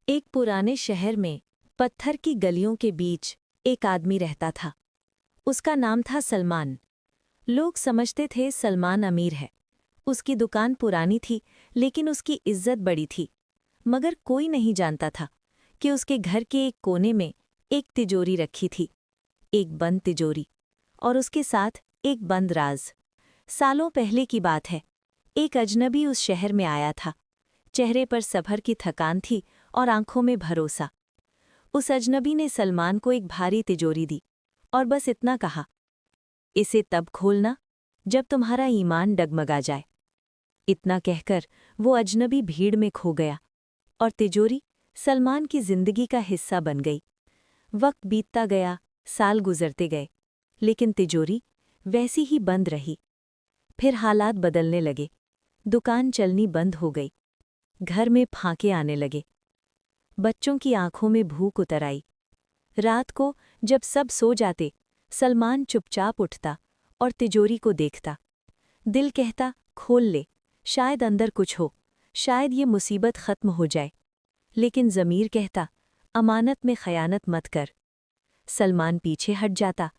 एक पुराने शहर में पत्थर की गलियों के बीच एक आदमी रहता था। उसका नाम था सलमान। लोग समझते थे सलमान अमीर है। उसकी दुकान पुरानी थी, लेकिन उसकी इज्जत बड़ी थी। मगर कोई नहीं जानता था कि उसके घर के एक कोने में एक तिजोरी रखी थी, एक बंद तिजोरी, और उसके साथ एक बंद राज। सालों पहले की बात है। एक अजनबी उस शहर में आया था। चेहरे पर सफर की थकान थी और आंखों में भरोसा। उस अजनबी ने सलमान को एक भारी तिजोरी दी और बस इतना कहा, इसे तब खोलना जब तुम्हारा ईमान डगमगा जाए। इतना कहकर वो अजनबी भीड़ में खो गया और तिजोरी सलमान की जिंदगी का हिस्सा बन गई। वक्त बीतता गया, साल गुजरते गए, लेकिन तिजोरी वैसी ही बंद रही। फिर हालात बदलने लगे। दुकान चलनी बंद हो गई। घर में फांके आने लगे। बच्चों की आंखों में भूख उतर आई। रात को जब सब सो जाते, सलमान चुपचाप उठता और तिजोरी को देखता। दिल कहता, खोल ले, शायद अंदर कुछ हो, शायद ये मुसीबत खत्म हो जाए। लेकिन ज़मीर कहता, अमानत में खयानत मत कर। सलमान पीछे हट जाता,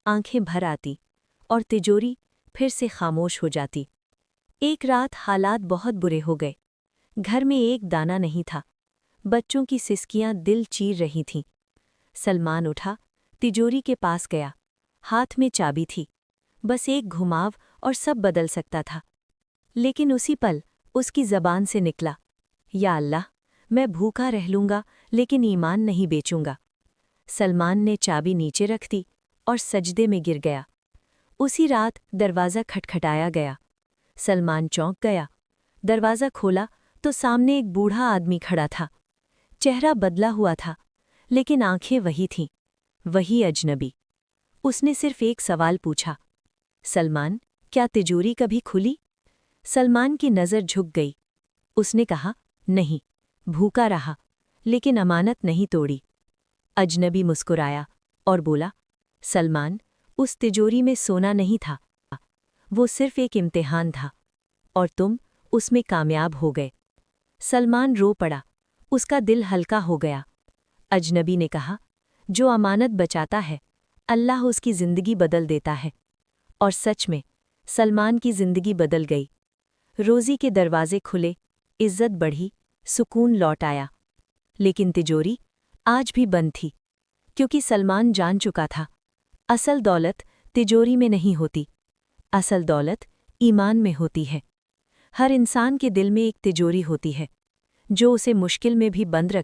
आंखें भर आती और तिजोरी फिर से खामोश हो जाती। एक रात हालात बहुत बुरे हो गए। घर में एक दाना नहीं था। बच्चों की सिसकियां दिल चीर रही थीं। सलमान उठा, तिजोरी के पास गया। हाथ में चाबी थी। बस एक घुमाव और सब बदल सकता था। लेकिन उसी पल उसकी ज़बान से निकला, या अल्लाह, मैं भूखा रह लूँगा लेकिन ईमान नहीं बेचूंगा। सलमान ने चाबी नीचे रख दी और सजदे में गिर गया। उसी रात दरवाज़ा खटखटाया गया। सलमान चौंक गया। दरवाज़ा खोला तो सामने एक बूढ़ा आदमी खड़ा था। चेहरा बदला हुआ था, लेकिन आंखें वही थीं, वही अजनबी। उसने सिर्फ एक सवाल पूछा, सलमान, क्या तिजोरी कभी खुली? सलमान की नज़र झुक गई। उसने कहा, नहीं, भूखा रहा, लेकिन अमानत नहीं तोड़ी। अजनबी मुस्कुराया और बोला, सलमान, उस तिजोरी में सोना नहीं था, वो सिर्फ एक इम्तिहान था, और तुम उसमें कामयाब हो गए। सलमान रो पड़ा। उसका दिल हल्का हो गया। अजनबी ने कहा, जो अमानत बचाता है, अल्लाह उसकी ज़िंदगी बदल देता है। और सच में सलमान की ज़िंदगी बदल गई। रोज़ी के दरवाजे खुले, इज्जत बढ़ी, सुकून लौट आया। लेकिन तिजोरी आज भी बंद थी, क्योंकि सलमान जान चुका था, असल दौलत तिजोरी में नहीं होती, असल दौलत ईमान में होती है। हर इंसान के दिल में एक तिजोरी होती है, जो उसे मुश्किल में भी बंद रख